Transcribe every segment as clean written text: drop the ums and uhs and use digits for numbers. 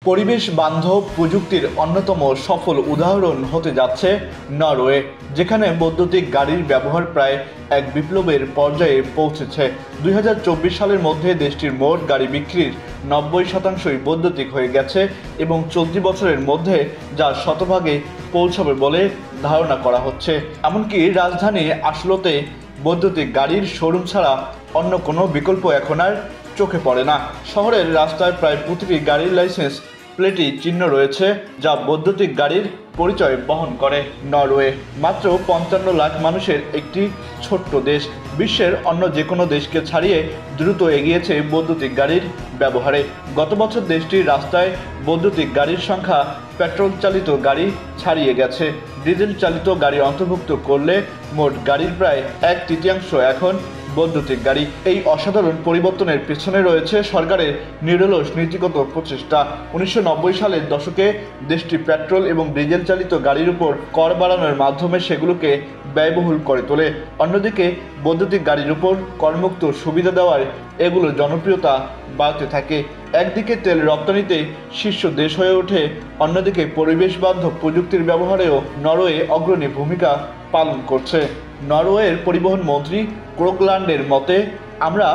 পরিবেশ বান্ধব প্রযুক্তির অন্যতম সফল উদাহরণ হতে যাচ্ছে নরওয়ে, যেখানে বৈদ্যুতিক গাড়ির ব্যবহার প্রায় এক বিপ্লবের পর্যায়ে পৌঁছেছে। 2024 সালের মধ্যে দেশটির মোট গাড়ি বিক্রির 90% বৈদ্যুতিক হয়ে গেছে এবং চলতি বছরের মধ্যে যা শতভাগে পৌঁছাবে বলে ধারণা করা হচ্ছে। এমনকি রাজধানী আসলোতে বৈদ্যুতিক গাড়ির শোরুম ছাড়া অন্য কোনো বিকল্প এখন আর চোখে পড়ে না। শহরের রাস্তায় প্রায় প্রতিটি গাড়ির লাইসেন্স প্লেটই চিহ্ন রয়েছে যা বৈদ্যুতিক গাড়ির পরিচয় বহন করে। নরওয়ে মাত্র 55 লাখ মানুষের একটি ছোট্ট দেশ, বিশ্বের অন্য যে কোনো দেশকে ছাড়িয়ে দ্রুত এগিয়েছে বৈদ্যুতিক গাড়ির ব্যবহারে। গত বছর দেশটির রাস্তায় বৈদ্যুতিক গাড়ির সংখ্যা পেট্রোল চালিত গাড়ি ছাড়িয়ে গেছে। ডিজেল চালিত গাড়ি অন্তর্ভুক্ত করলে মোট গাড়ির প্রায় 1/3 এখন বৈদ্যুতিক গাড়ি। এই অসাধারণ পরিবর্তনের পেছনে রয়েছে সরকারের নিরলস নীতিগত প্রচেষ্টা। 1990 সালের দশকে দেশটি পেট্রোল এবং ডিজেল চালিত গাড়ির উপর কর বাড়ানোর মাধ্যমে সেগুলোকে ব্যয়বহুল করে তোলে। অন্যদিকে বৈদ্যুতিক গাড়ির উপর করমুক্ত সুবিধা দেওয়ায় এগুলোর জনপ্রিয়তা বাড়তে থাকে। একদিকে তেল রপ্তানিতে শীর্ষ দেশ হয়ে ওঠে, অন্যদিকে পরিবেশ বান্ধব প্রযুক্তির ব্যবহারেও নরওয়ে অগ্রণী ভূমিকা পালন করছে। নরওয়ের পরিবহন মন্ত্রী ক্রোকল্যান্ডের মতে, আমরা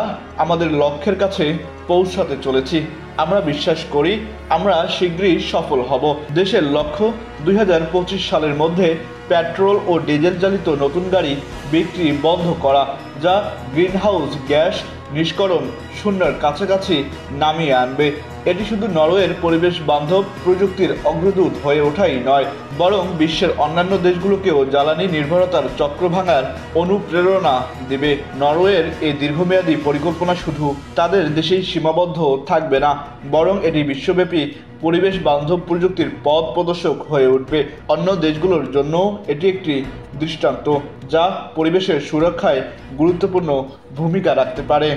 আমাদের লক্ষ্যের কাছে পৌঁছাতে চলেছি। আমরা বিশ্বাস করি আমরা শীঘ্রই সফল হব। দেশের লক্ষ্য 2025 সালের মধ্যে পেট্রোল ও ডিজেল চালিত নতুন গাড়ি বিক্রি বন্ধ করা, যা গ্রিনহাউস গ্যাস নিষ্করণ শূন্যের কাছাকাছি নামিয়ে আনবে। এটি শুধু নরওয়ের পরিবেশ বান্ধব প্রযুক্তির অগ্রদূত হয়ে ওঠাই নয়, বরং বিশ্বের অন্যান্য দেশগুলোকেও জ্বালানি নির্ভরতার চক্র ভাঙার অনুপ্রেরণা দেবে। নরওয়ের এই দীর্ঘমেয়াদী পরিকল্পনা শুধু তাদের দেশেই সীমাবদ্ধ থাকবে না, বরং এটি বিশ্বব্যাপী পরিবেশ বান্ধব প্রযুক্তির পথ প্রদর্শক হয়ে উঠবে। অন্য দেশগুলোর জন্য এটি একটি দৃষ্টান্ত যা পরিবেশের সুরক্ষায় গুরুত্বপূর্ণ ভূমিকা রাখতে পারে।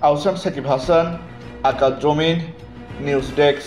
আহসান সাকিব হাসান, আকাশ জমিন, নিউজ ডেস্ক।